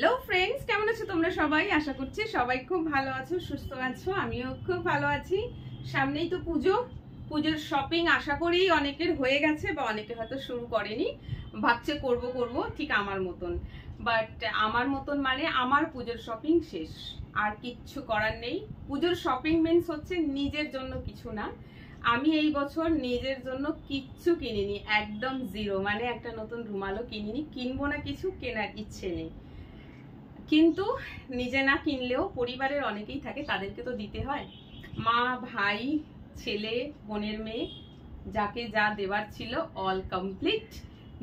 Hello friends, কেমন আছো তোমরা সবাই? আশা করছি সবাই খুব ভালো আছো, সুস্থ আছো। আমিও খুব ভালো আছি। সামনেই তো পুজো, পুজোর শপিং আশা করি অনেকের হয়ে গেছে বা অনেকে হয়তো শুরু করেনি, ভাবছে করব করব, ঠিক আমার মতন। বাট আমার মতন মানে আমার পুজোর শপিং শেষ, আর কিচ্ছু করার নেই। পুজোর শপিং মিন্স হচ্ছে নিজের জন্য কিছু না। আমি এই বছর নিজের জন্য কিচ্ছু কিনিনি, একদম জিরো। মানে একটা নতুন রুমালও কিনিনি, কিনবো না, কিছু কেনার ইচ্ছে নেই। কিন্তু নিজে না কিনলেও পরিবারের অনেকেই থাকে, তাদেরকে তো দিতে হয়। মা, ভাই, ছেলে, বোনের মেয়ে, যাকে যা দেওয়ার ছিল অল কমপ্লিট।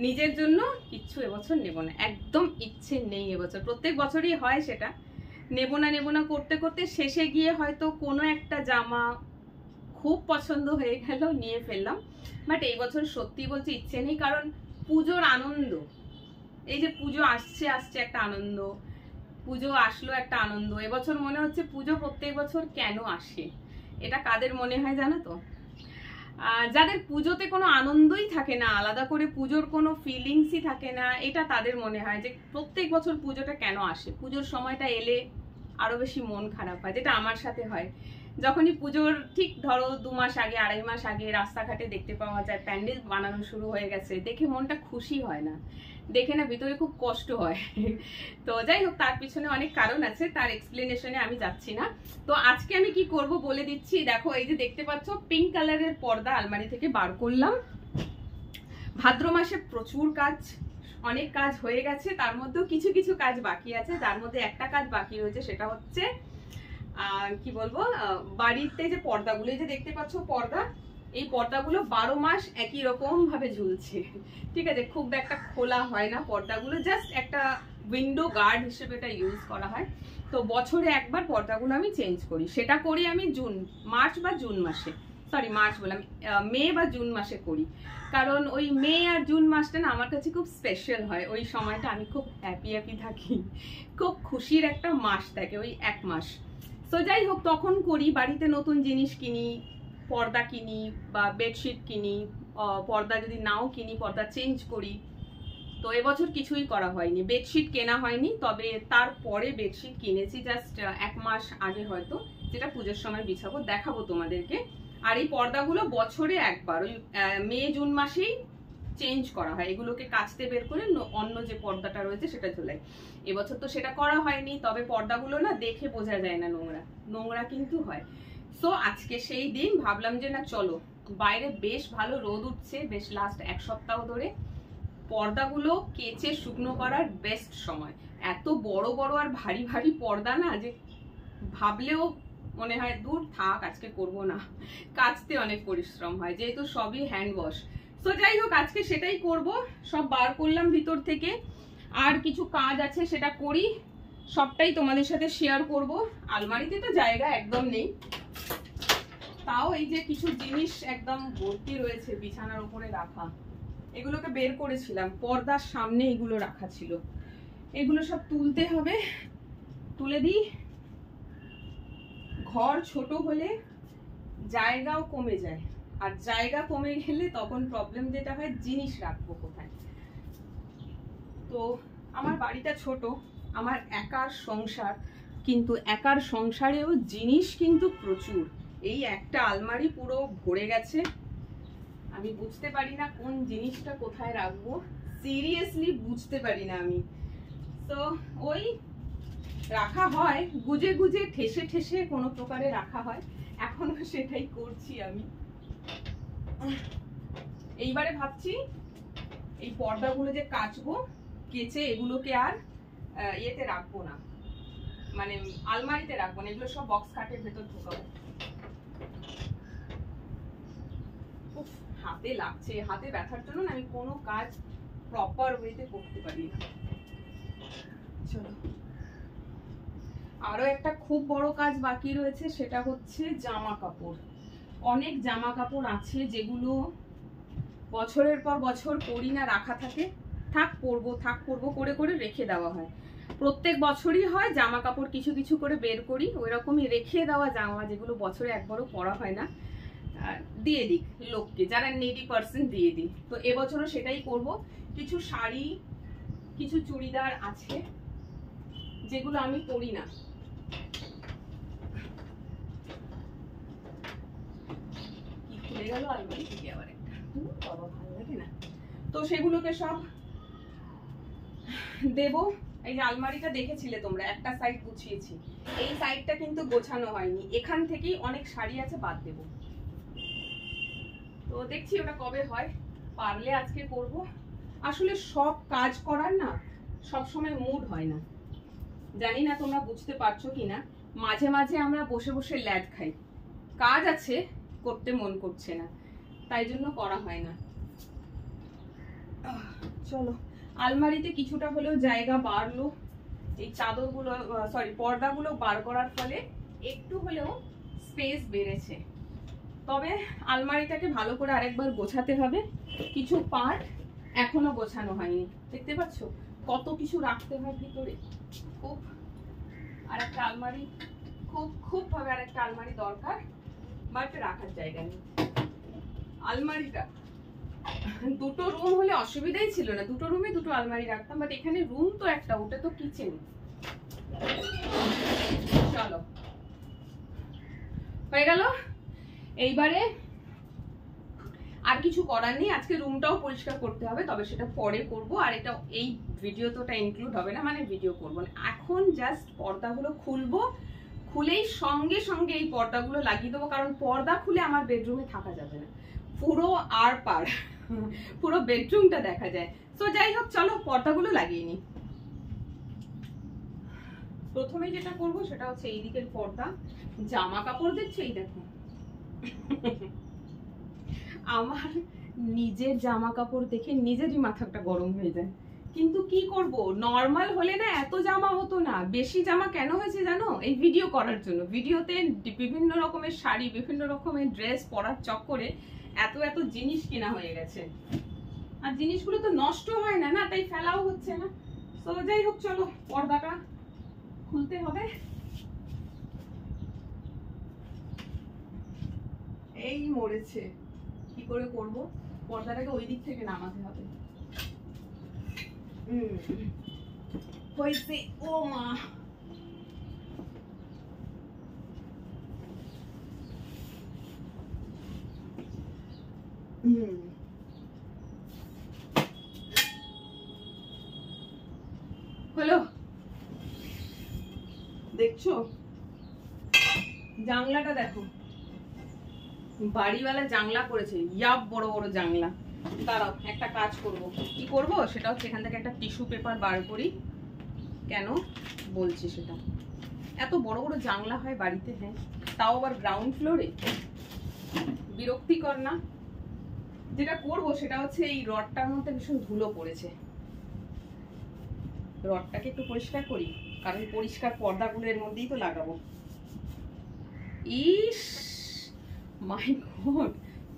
নিজের জন্য কিচ্ছু এবছর নেব না, একদম ইচ্ছে নেই এবছর। প্রত্যেক বছরই হয় সেটা, নেব না নেব না করতে করতে শেষে গিয়ে হয়তো কোনো একটা জামা খুব পছন্দ হয়ে গেল, নিয়ে ফেললাম। বাট এই বছর সত্যি বলছি ইচ্ছে নেই, কারণ পুজোর আনন্দ, এই যে পুজো আসছে আসছে একটা আনন্দ, পুজো আসলো একটা আনন্দ। এবছর মনে হচ্ছে পুজো প্রত্যেক বছর কেন আসে। এটা কাদের মনে হয় জানো তো? যাদের পুজোতে কোনো আনন্দই থাকে না, আলাদা করে পুজোর কোনো ফিলিংসই থাকে না, এটা তাদের মনে হয় যে প্রত্যেক বছর পুজোটা কেন আসে। পুজোর সময়টা এলে আরো বেশি মন খারাপ হয়, যেটা আমার সাথে হয়। যখনই পুজোর ঠিক ধরো 2 মাস আগে, 2.5 মাস আগে রাস্তাঘাটে দেখতে পাওয়া যায় প্যান্ডেল বানানো শুরু হয়ে গেছে, দেখে মনটা খুশি হয় না, দেখে না ভিতরে খুব কষ্ট হয়। তো যাই হোক, তার পিছনে অনেক কারণ আছে, তার এক্সপ্লেনেশনে আমি যাচ্ছি না। তো আজকে আমি কি করব বলে দিচ্ছি। দেখো, এই যে দেখতে পাচ্ছ পিঙ্ক কালারের পর্দা আলমারি থেকে বার করলাম। ভাদ্র মাসে প্রচুর কাজ, অনেক কাজ হয়ে গেছে, তার মধ্যেও কিছু কিছু কাজ বাকি আছে। যার মধ্যে একটা কাজ বাকি রয়েছে, সেটা হচ্ছে কি বলবো, বাড়িতে যে পর্দাগুলো, এই যে দেখতে পাচ্ছ পর্দা, এই পর্দাগুলো 12 মাস একই রকম ভাবে ঝুলছে। ঠিক আছে, খুব একটা খোলা হয় না পর্দাগুলো, জাস্ট একটা উইন্ডো গার্ড হিসেবে এটা ইউজ করা হয়। তো বছরে একবার পর্দাগুলো আমি চেঞ্জ করি, সেটা করি আমি মার্চ বা জুন মাসে, সরি মার্চ বললাম, মে বা জুন মাসে করি। কারণ ওই মে আর জুন মাসটা না আমার কাছে খুব স্পেশাল হয়। ওই সময়টা আমি খুব হ্যাপি হ্যাপি থাকি, খুব খুশির একটা মাস থাকে ওই এক মাস। তো যাই হোক, তখন করি, বাড়িতে নতুন জিনিস কিনি, পর্দা কিনি বা বেডশিট কিনি, পর্দা যদি নাও কিনি পর্দা চেঞ্জ করি। তো এবছর কিছুই করা হয়নি, বেডশিট কেনা হয়নি, তবে তারপরে বেডশিট কিনেছি জাস্ট 1 মাস আগে হয়তো, যেটা পুজোর সময় বিছাবো, দেখাবো তোমাদেরকে। আর এই পর্দাগুলো বছরে একবার ওই মে জুন মাসেই চেঞ্জ করা হয়, এগুলোকে কাচতে বের করে অন্য যে পর্দাটা রয়েছে সেটা ঝোলাই। এবছর তো সেটা করা হয়নি, তবে পর্দাগুলো না দেখে বোঝা যায় না, নোংরা নোংরা কিন্তু হয়। সো আজকে সেই দিন ভাবলাম যে না চলো, বাইরে বেশ ভালো রোদ উঠছে, বেশ লাস্ট 1 সপ্তাহ ধরে, পর্দাগুলো কেচে শুকনো করার বেস্ট সময়। এত বড় বড় আর ভারী ভারী পর্দা না, যে ভাবলেও মনে হয় দূর থাক, আজকে করব না। কাচতে অনেক পরিশ্রম হয়, যেহেতু সবই হ্যান্ড ওয়াশ। তো যাই হোক, আজকে সেটাই করব। সব বার করলাম ভিতর থেকে, আর কিছু কাজ আছে সেটা করি, সবটাই তোমাদের সাথে শেয়ার করব। আলমারিতে তো জায়গা একদম নেই, তাও এই যে কিছু জিনিস একদম ভর্তি রয়েছে বিছানার উপরে রাখা, এগুলোকে বের করেছিলাম, পর্দার সামনে এগুলো রাখা ছিল, এগুলো সব তুলতে হবে। তুলে দিই। ঘর ছোট হলে জায়গাও কমে যায়, আর জায়গা কমে গেলে তখন প্রবলেম যেটা হয়, জিনিস রাখবো কোথায়। তো আমার বাড়িটা ছোট, আমার একার সংসার, কিন্তু একার সংসারেও জিনিস কিন্তু প্রচুর। এই একটা আলমারি পুরো ভরে গেছে, আমি বুঝতে পারি না কোন জিনিসটা কোথায় রাখবো, সিরিয়াসলি বুঝতে পারি না আমি। তো ওই রাখা হয় গুজে গুজে, ঠেসে ঠেসে কোনো প্রকারে রাখা হয়, এখনো সেটাই করছি আমি। এইবারে ভাবছি এই পর্দাগুলো যে কাচবো, কেচে এগুলোকে আর ইয়েতে রাখবো না, মানে আলমারিতে রাখবো না, এগুলো সব বক্স কাটের ভেতর ঢোকাবো। হাতে লাগছে, হাতে ব্যথার জন্য আমি কোনো কাজ প্রপার ওয়েতে করতে পারি না। চলো, আরো একটা খুব বড় কাজ বাকি রয়েছে, সেটা হচ্ছে জামা কাপড়। অনেক জামা কাপড় আছে যেগুলো বছরের পর বছর পরি না, রাখা থাকে, থাক পরবো করে করে রেখে দেওয়া হয়। প্রত্যেক বছরই হয় জামা কাপড় কিছু কিছু করে বের করি, ওই রকমই রেখে দেওয়া জামা যেগুলো বছরে একবারও পরা হয় না, দিয়ে দিই লোককে, যারা নেডি পার্সন দিয়ে দিই। তো এবছরও সেটাই করব। কিছু শাড়ি, কিছু চুড়িদার আছে, যেগুলো আমি পরি না। কি খুলে গেল আলমারি থেকে আবার একটা, বাবা ভালো লাগে না। তো সেগুলোকে সব দেবো। এই যে আলমারিটা দেখেছিলে তোমরা, একটা সাইড গুছিয়েছি, এই সাইডটা কিন্তু গোছানো হয়নি। এখান থেকেই অনেক শাড়ি আছে, বাদ দেবো। তো দেখছি ওটা কবে হয়, পারলে আজকে করব। আসলে সব কাজ করার না সব সময় মুড হয় না। জানি না তোমরা বুঝতে পারছো কিনা, মাঝে মাঝে আমরা বসে বসে ল্যাদ খাই, কাজ আছে করতে মন করছে না, তাই জন্য করা হয় না। চলো, আলমারিতে কিছুটা হলেও জায়গা বাড়লো। এই চাদরগুলো সরি পর্দাগুলো বার করার ফলে একটু হলেও স্পেস বেড়েছে। তবে আলমারিটাকে ভালো করে আরেকবার গোছাতে হবে। কিছু পার্ট এখনো গোছানো হয়নি, দেখতে পাচ্ছ কত কিছু রাখতে হয় ভিতরে। খুব আর একটা আলমারি, খুব ভাবে আর একটা আলমারি দরকার, বাট রাখার জায়গা নেই। আলমারিটা দুটো রুম হলে অসুবিধাই ছিল না, দুটো রুমে দুটো আলমারি রাখতাম, বাট এখানে রুম তো একটা, ওটা তো কিচেন। চলো হয়ে গেল। এইবারে আর কিছু করার নেই, আজকে রুমটাও পরিষ্কার করতে হবে, তবে সেটা পরে করব। আর এটা এই ভিডিও তো ওটা ইনক্লুড হবে না, মানে ভিডিও করবো না। এখন জাস্ট পর্দাগুলো খুলবো, খুলেই সঙ্গে সঙ্গে এই পর্দাগুলো লাগিয়ে দেবো, কারণ পর্দা খুলে আমার বেডরুমে থাকা যাবে না, পুরো আর পার পুরো বেডরুমটা দেখা যায়। তো যাই হোক, চলো পর্দাগুলো লাগিয়ে নি। প্রথমে যেটা করব সেটা হচ্ছে এই দিকের পর্দা। জামা কাপড় দেখছো, এই দেখো আমার নিজের জামা কাপড় দেখে নিজেরই মাথাটা গরম হয়ে যায়। কিন্তু কি করব, নর্মাল হলে না এত জামা হতো না। বেশি জামা কেন হয়েছে জানো? এই ভিডিও করার জন্য। ভিডিওতে বিভিন্ন রকমের শাড়ি, বিভিন্ন রকমের ড্রেস পরার চক্করে এত এত জিনিস কেনা হয়ে গেছে, আর জিনিসগুলো তো নষ্ট হয় না, তাই ফেলাও হচ্ছে না। তো যাই হোক, চলো পর্দাটা খুলতে হবে। এই মরেছে, কি করে করব? পর্দাটাকে ওই দিক থেকে নামাতে হবে। হয়েছে, ও মা, হলো। দেখছো জানলাটা দেখো, বাড়িওয়ালা জানলা করেছে, ইয়াব বড় বড় জানলা। দাঁড়াও, একটা কাজ করব। কি করব সেটা হচ্ছে এখান থেকে একটা টিস্যু পেপার বার করি। কেন বলছি সেটা, এত বড় বড় জানলা হয় বাড়িতে, হ্যাঁ, তাও আবার গ্রাউন্ড ফ্লোরে, বিরক্তিকর না? যেটা করব সেটা হচ্ছে এই রডটার মধ্যে ভীষণ ধুলো পড়েছে, রডটাকে একটু পরিষ্কার করি, কারণ পরিষ্কার পর্দাগুলো এর মধ্যেই তো লাগাবো। ইস মাই গড,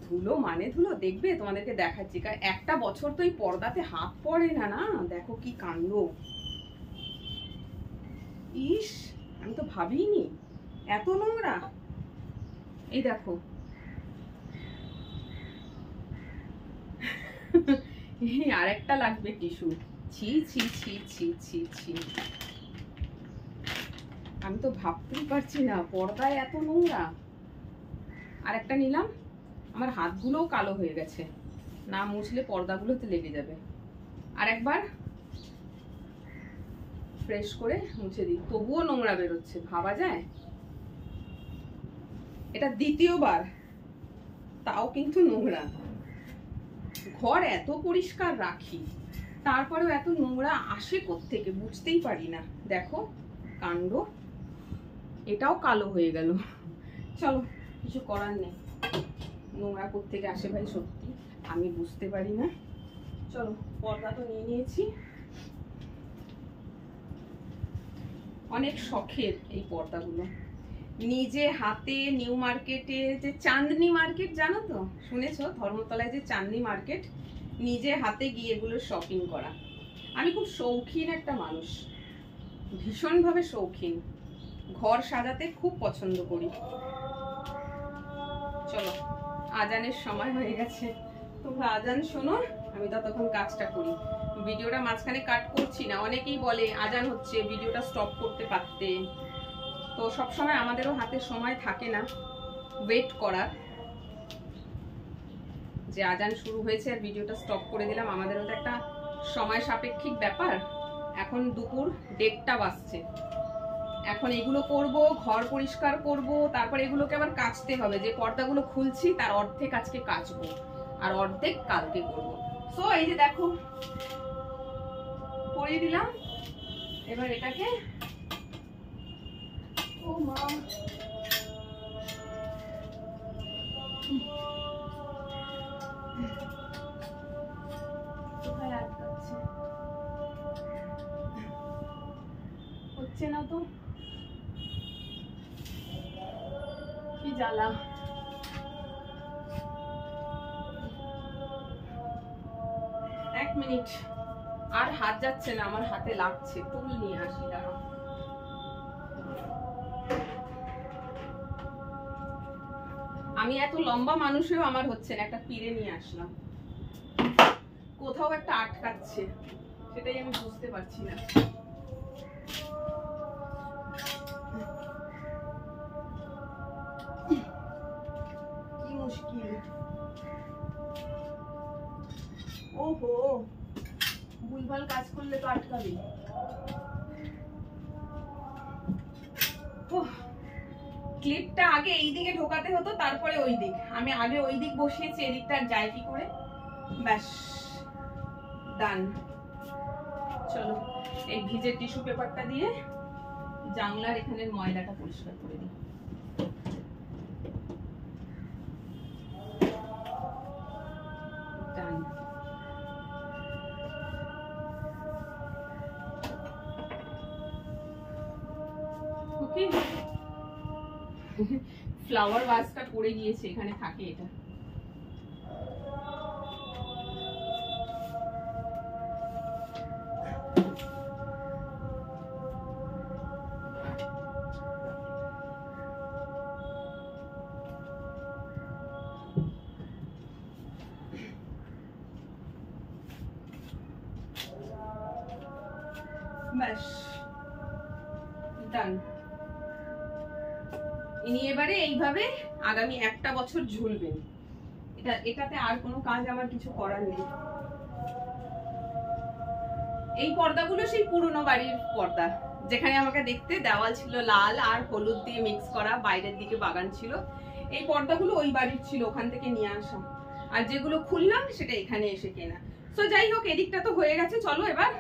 ধুলো মানে ধুলো। দেখবে তোমাদেরকে দেখাচ্ছি, কারণ একটা বছর তো এই পর্দাতে হাত পড়ে না, না দেখো কি কাণ্ড। ইস, আমি তো ভাবিনি এত নোংরা। এই দেখো, আরেকটা লাগবে টিস্যু। ছি ছি ছি ছি ছি ছি, আমি তো ভাবতেই পারছি না পর্দায় এত নোংরা। আরেকটা নিলাম, আমার হাতগুলোও কালো হয়ে গেছে, না মুছলে পর্দাগুলোতে লেগে যাবে। আরেকবার ফ্রেশ করে মুছে দিই, তবুও নোংরা বেরোচ্ছে, ভাবা যায়? এটা দ্বিতীয়বার, তাও কিন্তু নোংরা। ঘর এত পরিষ্কার রাখি, তারপরেও এত নোংরা আসে কোত্থেকে বুঝতেই পারি না। দেখো কাণ্ড, এটাও কালো হয়ে গেল। চলো, কিছু করার নেই, নোংরা কোত্থেকে আসে ভাই, সত্যি আমি বুঝতে পারি না। চলো, পর্দা তো নিয়ে নিয়েছি, অনেক শখের এই পর্দাগুলো। নিজে হাতে নিউ মার্কেটে যে চাঁদনি মার্কেট, জানো তো, শুনেছো? ধর্মতলায় যে চাঁদনি মার্কেট, নিজে হাতে গিয়ে এগুলো শপিং করা। আমি খুব শৌখিন একটা মানুষ, ভীষণভাবে শৌখিন, ঘর সাজাতে খুব পছন্দ করি। চলো, আজানের সময় হয়ে গেছে, তোমরা আজান শোনো, আমি ততক্ষণ কাজটা করি। ভিডিওটা মাঝখানে কাট করছি না। অনেকেই বলে আজান হচ্ছে, ভিডিওটা স্টপ করতে পারতে। তো সবসময় আমাদেরও হাতে সময় থাকে না ওয়েট করার, যে আজান শুরু হয়েছে আর ভিডিওটা স্টপ করে দিলাম। আমাদেরও তো একটা সময় সাপেক্ষিক ব্যাপার। এখন দুপুর 1:30 বাজছে। এখন এগুলো করব, ঘর পরিষ্কার করব, তারপর এগুলোকে আবার কাচতে হবে। যে পর্দাগুলো খুলছি তার অর্ধেক আজকে কাচবো আর অর্ধেক কালকে করব। সো এই যে দেখো পরিয়ে দিলাম। এবার এটাকে ও মা কোথায় আটকাচ্ছে, হচ্ছে না তো, কি জ্বালা। এক মিনিট, আর হাত যাচ্ছে না, আমার হাতে লাগছে। টুল নিয়ে আসি দাঁড়াও। আমি এত লম্বা মানুষেও আমার হচ্ছে না, একটা পিড়ে নিয়ে আসলাম। কোথাও একটা আটকাচ্ছে, সেটাই আমি বুঝতে পারছি না। কি মুশকিল। ওহো, ভুলভাল কাজ করলে তো আটকাবে। ক্লিপটা আগে এই দিকে ঢোকাতে হতো, তারপরে ওই দিক। আমি আগে ওই দিক বসিয়েছি, এদিকটা যায় কি করে। ব্যাস, ডান। চলো এই ভিজে টিস্যু পেপারটা দিয়ে জানলার এখানের ময়লাটা পরিষ্কার করে দিই। ডান। ওকে, ফ্লাওয়ার ভাসটা পড়ে গিয়েছে, এখানে থাকে এটা। ব্যাস, ডান। ইনি এবারে এইভাবে আগামী 1টা বছর ঝুলবেন। এটাতে আর কোনো কাজ আমার কিছু করার নেই। এই পর্দাগুলো সেই পুরনো বাড়ির পর্দা, যেখানে আমাকে দেখতে দেওয়াল ছিল লাল আর হলুদ দিয়ে মিক্স করা, বাইরের দিকে বাগান ছিল। এই পর্দাগুলো ওই বাড়ির ছিল, ওখান থেকে নিয়ে আসা। আর যেগুলো খুললাম সেটা এখানে এসে কেনা। তো যাই হোক, এদিকটা তো হয়ে গেছে। চলো এবার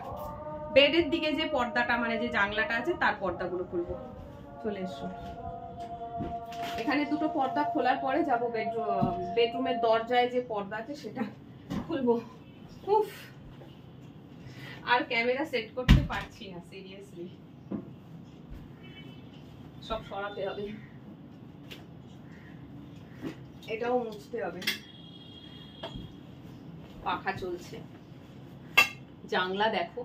বেডের দিকে যে পর্দাটা, মানে যে জানলাটা আছে তার পর্দাগুলো খুলবো। চলে এসো। এখানে দুটো পর্দা খোলার পরে যাবো বেডরুমের দরজায় যে পর্দা আছে সেটা খুলবো। উফ, আর ক্যামেরা সেট করতে পারছি না, সিরিয়াসলি। সব সরাতে হবে, এটাও মুছতে হবে। পাখা চলছে। জানলা দেখো,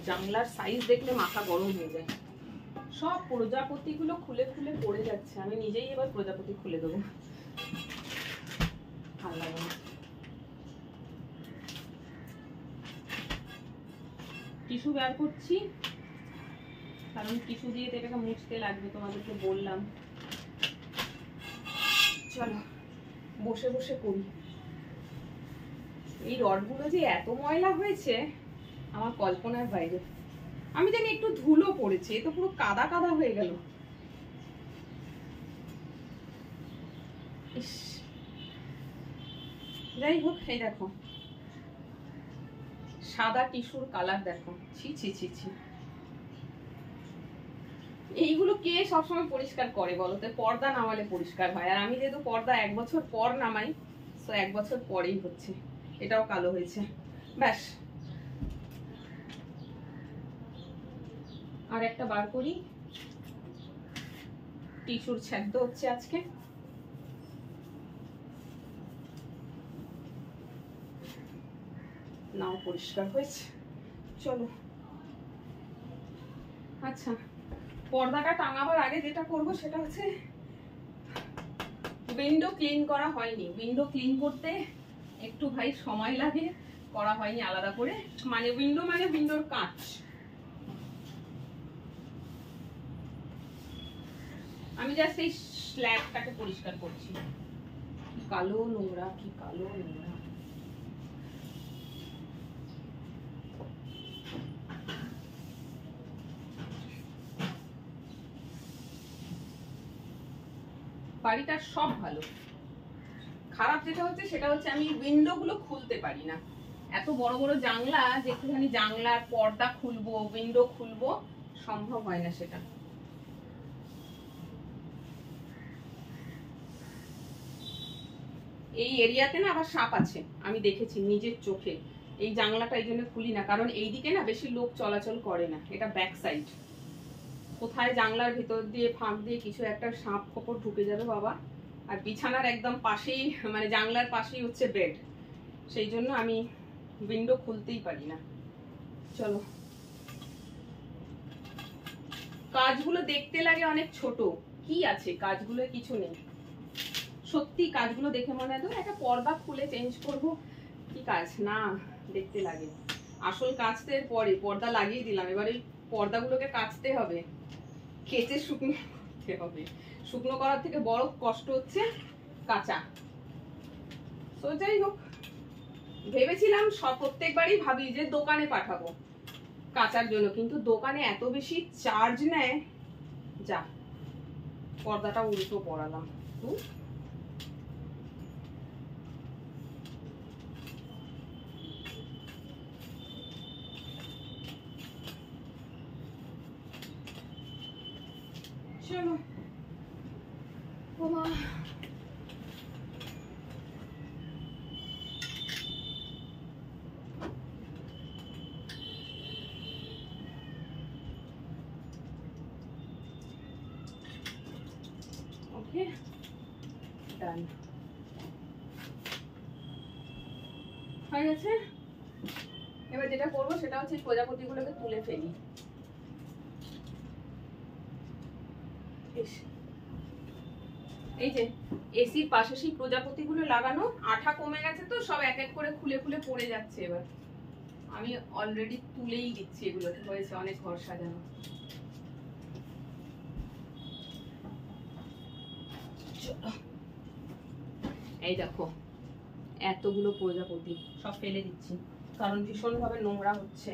জানলার সাইজ দেখলে মাথা গরম হয়ে যায়। সব প্রজাপতিগুলো খুলে খুলে পড়ে যাচ্ছে। আমি নিজেই এবার প্রজাপতি খুলে দেবো, ভালো লাগে না। টিস্যু বের করছি, কারণ টিস্যু দিয়ে তো এটাকে মুছতে লাগবে, তোমাদেরকে বললাম। চলো বসে বসে করি। এই রডগুলো যে এত ময়লা হয়েছে আমার কল্পনার বাইরে। আমি জানি একটু ধুলো পড়েছে, এ তো পুরো কাদা কাদা হয়ে গেল। যাই হোক, এই দেখো সাদা টিস্যুর কালার দেখো। ছি ছি ছি ছি, এইগুলো কে সবসময় পরিষ্কার করে বলো তো? পর্দা নামালে পরিষ্কার হয়। আর আমি যেহেতু পর্দা 1 বছর পর নামাই, তো 1 বছর পরেই হচ্ছে। এটাও কালো হয়েছে। ব্যাস, আর একটা বার করি। টিস্যুর ছেদ্দ হচ্ছে আজকে। নাও পরিষ্কার হয়েছে। চলো, আচ্ছা পর্দাটা টাঙাবার আগে যেটা করব সেটা হচ্ছে, উইন্ডো ক্লিন করা হয়নি। উইন্ডো ক্লিন করতে একটু ভাই সময় লাগে, করা হয়নি আলাদা করে, মানে উইন্ডোর কাঁচ। আমি জাস্ট এই স্ল্যাবটাকে পরিষ্কার করছি। কি কালো নোংরা, কি কালো নোংরা। বাড়িটার সব ভালো, খারাপ যেটা হচ্ছে সেটা হচ্ছে আমি উইন্ডো গুলো খুলতে পারি না। এত বড় বড় জানলা, যে একটুখানি জানলার পর্দা খুলবো, উইন্ডো খুলবো, সম্ভব হয় না সেটা। এই এরিয়াতে না আবার সাপ আছে, আমি দেখেছি নিজের চোখে। এই জানলাটা এই জন্য খুলি না, কারণ এইদিকে না বেশি লোক চলাচল করে না, এটা ব্যাক সাইড। কোথায় জানলার ভিতর দিয়ে ফাঁক দিয়ে কিছু একটা সাপ খোপর ঢুকে যাবে বাবা। আর বিছানার একদম পাশেই, মানে জানলার পাশেই হচ্ছে বেড, সেই জন্য আমি উইন্ডো খুলতেই পারি না। চলো, কাজগুলো দেখতে লাগে অনেক ছোট, কি আছে কাজগুলো, কিছু নেই সত্যি। কাজগুলো দেখে মনে হয় একটা পর্দা খুলে চেঞ্জ করব, কি কাজ না, দেখতে লাগে। আসল কাজতে পরে পর্দা লাগিয়ে দিলাম, এবার এই পর্দাগুলোকে কাচতে হবে, কেচে শুকনো করতে হবে। শুকনো করার থেকে বড় কষ্ট হচ্ছে কাঁচা। তো যাই হোক, ভেবেছিলাম সব প্রত্যেকবারই ভাবি যে দোকানে পাঠাবো কাচার জন্য, কিন্তু দোকানে এত বেশি চার্জ নেয়, যা পর্দাটা উল্টো পড়ালাম। চলো বাবা, ওকে ডান হয়ে গেছে। এবার যেটা করবো সেটা হচ্ছে প্রজাপতিগুলোকে তুলে ফেলি। এই যে এসির পাশে সেই প্রজাপতিগুলো লাগানো, আঠা কমে গেছে তো সব এক এক করে খুলে খুলে পড়ে যাচ্ছে। এবার আমি অলরেডি তুলেই দিচ্ছি, এগুলোকে হয়েছে অনেক ঘর সাজানো। এই দেখো এতগুলো প্রজাপতি সব ফেলে দিচ্ছি, কারণ ভীষণ ভাবে নোংরা হচ্ছে।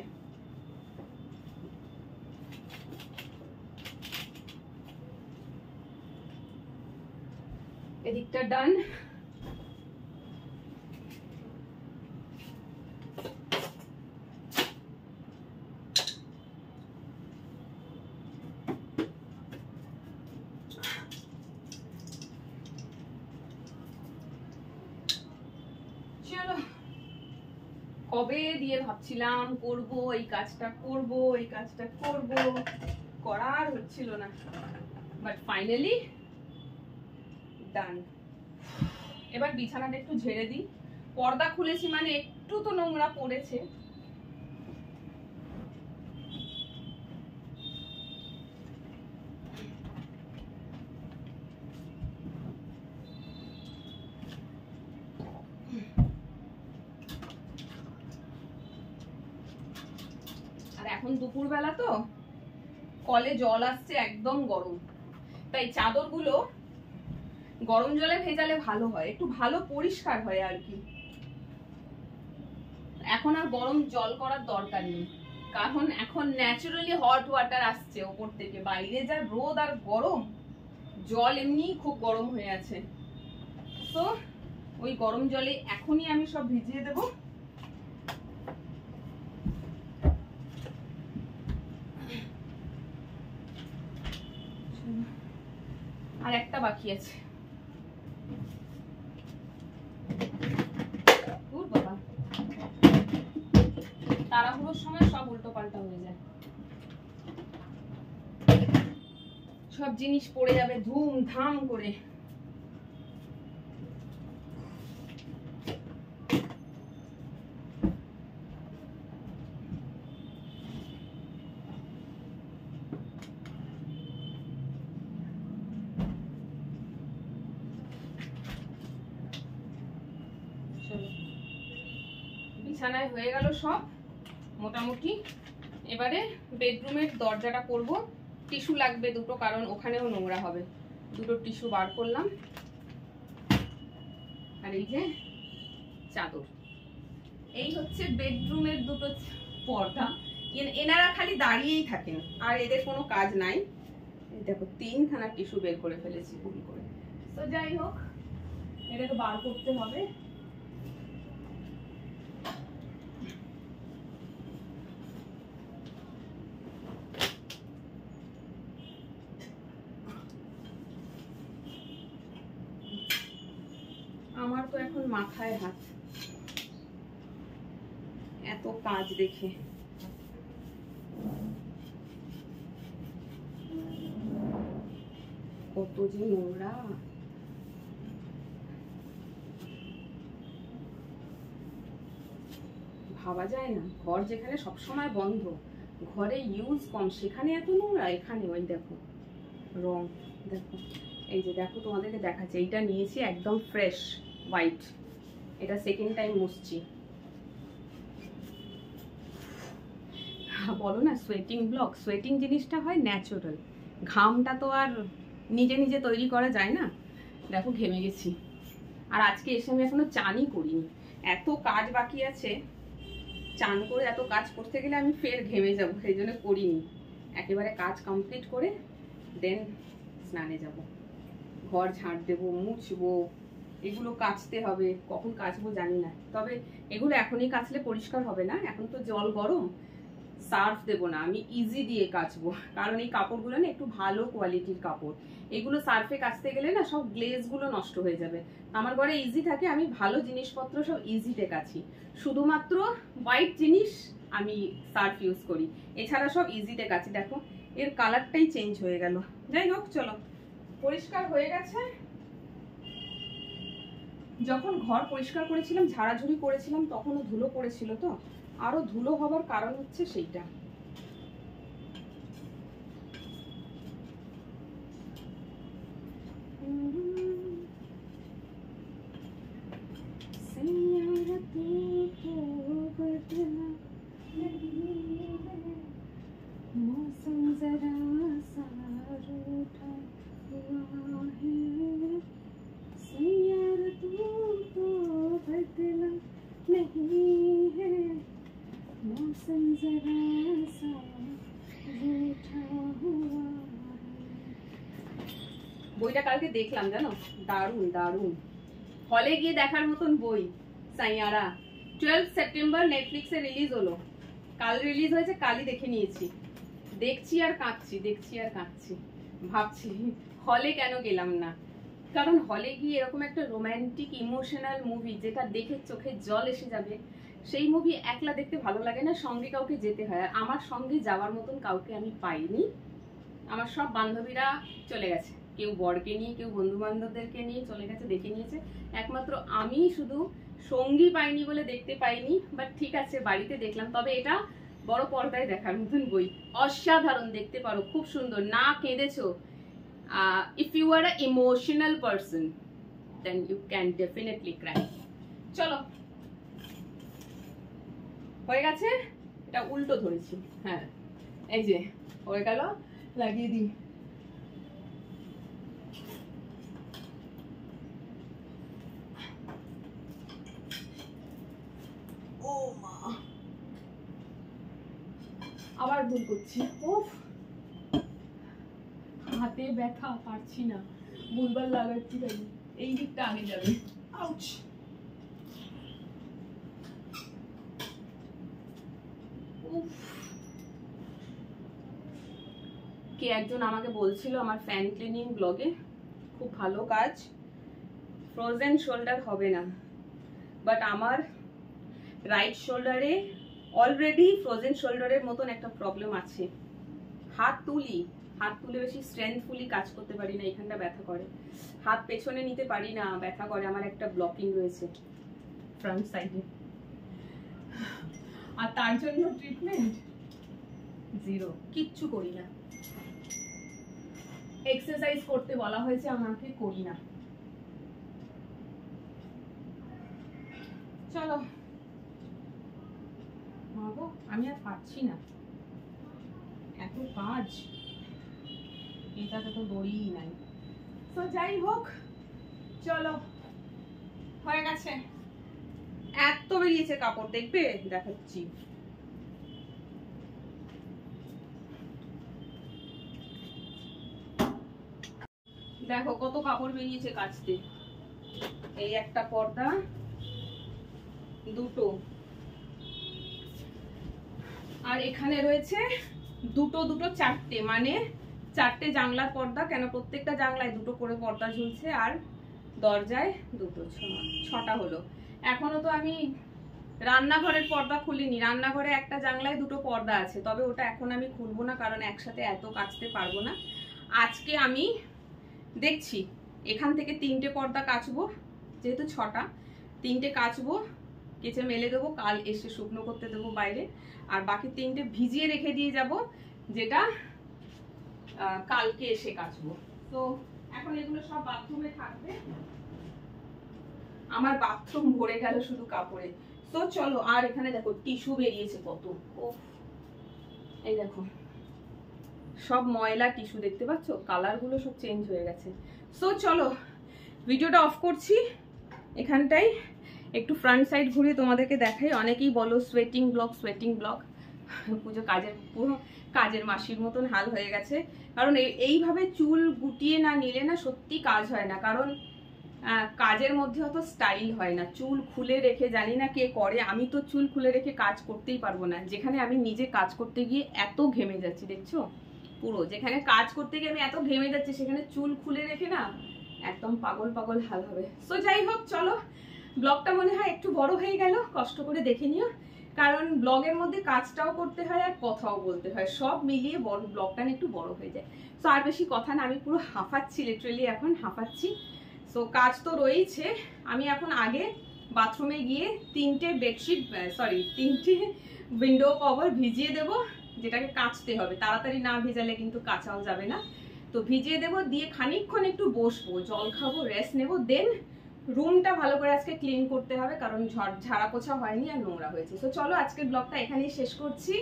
এদিকটা ডান। চলো, কবে দিয়ে ভাবছিলাম করব এই কাজটা, করব এই কাজটা, করব, করার হচ্ছিল না, বাট ফাইনালি ডান। এবার বিছানাটা একটু ঝেড়ে দিই। পর্দা খুলেছি মানে একটু তো নোংরা পড়েছে। আর এখন দুপুরবেলা তো কলে জল আসছে একদম গরম, তাই চাদরগুলো গরম জলে ভেজালে ভালো হয়, একটু ভালো পরিষ্কার হয় আর কি। এখন আর গরম জল করার দরকার নেই, কারণ এখন ন্যাচারালি হট ওয়াটার আসছে ওপর থেকে। বাইরে যা রোদ আর গরম, জল এমনি খুব গরম হয়ে আছে, তো ওই গরম জলে এখনই আমি সব ভিজিয়ে দেব। আর একটা বাকি আছে, তাড়াহুড়োর সময় সব উল্টো পাল্টা হয়ে যায়, সব জিনিস পড়ে যাবে ধুমধাম করে। বিছানায় হয়ে গেল সব মোটামুটি। এবারে বেডরুমের দরজাটা করব। টিস্যু লাগবে দুটো, কারণ ওখানেও নোংরা হবে। দুটো টিস্যু বার করলাম। আর এই যে চাদর, এই হচ্ছে বেডরুমের দুটো পর্দা। এনারা খালি দাঁড়িয়েই থাকেন, আর এদের কোনো কাজ নাই। দেখো 3খানা টিস্যু বের করে ফেলেছি ভুল করে। তো যাই হোক, এটাকে বার করতে হবে। আমার তো এখন মাথায় হাত, এত কাজ দেখে। কত যে নোংরা। ভাবা যায় না, ঘর যেখানে সবসময় বন্ধ, ঘরে ইউজ কম, সেখানে এত নোংরা। এখানে ওই দেখো রং, দেখো এই যে দেখো, তোমাদেরকে দেখাচ্ছে। এইটা নিয়েছি একদম ফ্রেশ হোয়াইট, এটা সেকেন্ড টাইম মুছছি। বলো না সোয়েটিং ব্লক, সোয়েটিং জিনিসটা হয় ন্যাচারাল, ঘামটা তো আর নিজে নিজে তৈরি করা যায় না। দেখো ঘেমে গেছি। আর আজকে এসে আমি এখনো চানই করিনি, এত কাজ বাকি আছে। চান করে এত কাজ করতে গেলে আমি ফের ঘেমে যাবো, সেই জন্য করিনি। একেবারে কাজ কমপ্লিট করে দেন স্নানে যাব। ঘর ঝাড় দেবো, মুছবো, এগুলো কাচতে হবে। কখন কাচবো জানি না, তবে এগুলো এখনই কাচলে পরিষ্কার হবে না। এখন তো জল গরম, সার্ফ দেবো না, আমি ইজি দিয়ে কাচবো। কারণ এই কাপড়গুলো না একটু ভালো কোয়ালিটির কাপড়, এগুলো সার্ফে কাচতে গেলে না সব গ্লেজগুলো নষ্ট হয়ে যাবে। আমার ঘরে ইজি থাকে, আমি ভালো জিনিসপত্র সব ইজিতে কাচি। শুধুমাত্র হোয়াইট জিনিস আমি সার্ফ ইউজ করি, এছাড়া সব ইজিতে কাচি। দেখো এর কালারটাই চেঞ্জ হয়ে গেল। যাই হোক চলো, পরিষ্কার হয়ে গেছে। যখন ঘর পরিষ্কার করেছিলাম, ঝাড়াঝুড়ি করেছিলাম, তখনও ধুলো পড়েছিল। তো আরো ধুলো হবার কারণ হচ্ছে সেইটা। मौसम जरा सा रूठा हुआ है, सैयार तू तो बदला नहीं है, मौसम जरा सा रूठा हुआ। বইটা কালকে দেখলাম জানো, দারুণ দারুণ, হলে গিয়ে দেখার মতন বই। সাইয়ারা 12 সেপ্টেম্বর নেটফ্লিক্সে রিলিজ হলো। কাল রিলিজ হয়েছে, কালই দেখে নিয়েছি। দেখছি আর কাঁদছি, দেখছি আর কাঁদছি। ভাবছি হলে কেন গেলাম না, কারণ হলে গিয়ে এরকম একটা রোম্যান্টিক ইমোশনাল মুভি, যেটা দেখে চোখে জল এসে যাবে, সেই মুভি একলা দেখতে ভালো লাগে না, সঙ্গে কাউকে যেতে হয়। আর আমার সঙ্গে যাওয়ার মতন কাউকে আমি পাইনি। আমার সব বান্ধবীরা চলে গেছে, কেউ বরকে নিয়ে, কেউ বন্ধু বান্ধবদেরকে নিয়ে চলে গেছে, দেখে নিয়েছে। একমাত্র আমি শুধু সঙ্গী পাইনি বলে দেখতে পাইনি। বাট ঠিক আছে, বাড়িতে দেখলাম। তবে এটা বড় পর্দায় দেখার মতন বই, অসাধারণ, দেখতে পারো, খুব সুন্দর। না কেঁদেছো, if you are a emotional person then you can definitely cry. চলো, হয়ে গেছে। এটা উল্টো ধরেছি, হ্যাঁ এই যে হয়ে গেল, লাগিয়ে দিই। ও মা, আবার ভুল করছি। ওফ, হাতে ব্যথা, পারছি না, ভুলবার লাগাচ্ছি। তাই এই দিকটা আগে যাবে। আউচ। উফ, কে একজন আমাকে বলছিল আমার ফ্যান ক্লিনিং ব্লগে, খুব ভালো কাজ, ফ্রোজেন শোল্ডার হবে না। বাট আমার রাইট শোল্ডারে অলরেডি ফ্রোজেন শোল্ডারের মতন একটা প্রবলেম আছে। হাত তুলে বেশি স্ট্রেংথফুলি কাজ করতে পারি না, এখানটা ব্যথা করে। হাত পেছনে নিতে পারি না, ব্যথা করে। আমার একটা ব্লকিং রয়েছে ফ্রন্ট সাইডে, আর তার জন্য ট্রিটমেন্ট জিরো, কিচ্ছু করি না। এক্সারসাইজ করতে বলা হয়েছে আমাকে, করি না। চলো মাগো আমি আর পারছি না, এত কাজ, এটাতে তো দড়িই নাই। তো যাই হোক, চলো হয়ে গেছে। এত বেরিয়েছে কাপড়, দেখবে দেখাচ্ছি। দেখো কত কাপড় বেরিয়েছে কাচতে। এই একটা পর্দা, দুটো, আর এখানে রয়েছে দুটো দুটো চারটে, মানে চারটে জানলার পর্দা। কেন প্রত্যেকটা জানলায় দুটো করে পর্দা ঝুলছে, আর দরজায় দুটো, ছটা হলো। এখনো তো আমি রান্নাঘরের পর্দা খুলিনি। রান্নাঘরে একটা জানলায় দুটো পর্দা আছে, তবে ওটা এখন আমি খুলবো না, কারণ একসাথে এত কাচতে পারবো না। আজকে আমি দেখছি এখান থেকে 3টে পর্দা কাচবো, যেহেতু 6টা, 3টে কাচবো, কেচে মেলে দেবো, কাল এসে শুকনো করতে দেবো বাইরে। আর বাকি 3টে ভিজিয়ে রেখে দিয়ে যাব, যেটা কালকে এসে কাচবো। তো এখন এগুলো সব বাথরুমে থাকবে। আমার বাথরুম ভরে গেল শুধু কাপড়ে। তো চলো, আর এখানে দেখো টিস্যু বেরিয়েছে কত। ও এই দেখো সব ময়লা টিস্যু, দেখতে পাচ্ছ কালার গুলো সব চেঞ্জ হয়ে গেছে। সো চলো ভিডিওটা অফ করছি এখানটাই। একটু ফ্রন্ট সাইড ঘুরে তোমাদেরকে দেখাই। অনেকেই বলো সোয়েটিং ব্লগ, সোয়েটিং ব্লগ। পুজো কাজের, পুরো কাজের মাসির মতন হাল হয়ে গেছে। কারণ এইভাবে চুল গুটিয়ে না নিলে না সত্যি কাজ হয় না। কারণ কাজের মধ্যে অত স্টাইল হয় না। চুল খুলে রেখে, জানি না কে করে, আমি তো চুল খুলে রেখে কাজ করতেই পারবো না। যেখানে আমি নিজে কাজ করতে গিয়ে এত ঘেমে যাচ্ছি, দেখছো পুরো, যেখানে কাজ করতে গিয়ে আমি এত ঘেমে যাচ্ছি, সেখানে চুল খুলে রেখে না একদম পাগল পাগল হাল হবে। সো যাই হোক, চলো ব্লগটা মনে হয় একটু বড় হয়ে গেল, কষ্ট করে দেখে নিও। কারণ ব্লগের মধ্যে কাজটাও করতে হয় আর কথাও বলতে হয়, সব মিলিয়ে ব্লগটা একটু বড় হয়ে যায়। সো আর বেশি কথা না, আমি পুরো হাঁফাচ্ছি, লিটারালি এখন হাঁফাচ্ছি। সো কাজ তো রয়েছে। আমি এখন আগে বাথরুমে গিয়ে 3টে বেডশিট, সরি 3টে উইন্ডো কভার ভিজিয়ে দেবো, যেটাকে কাচতে হবে। তাড়াতাড়ি না ভেজালে কিন্তু কাচাও যাবে না। তো ভিজিয়ে দেবো, দিয়ে খানিকক্ষণ একটু বসবো, জল খাবো, রেস্ট নেবো। দেন রুমটা ভালো করে আজকে ক্লিন করতে হবে, কারণ ঝাড়া পোছা হয়নি আর নোংরা হয়েছে। তো চলো আজকের ব্লগটা এখানেই শেষ করছি।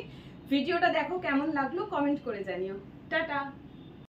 ভিডিওটা দেখো, কেমন লাগলো কমেন্ট করে জানিও। টাটা।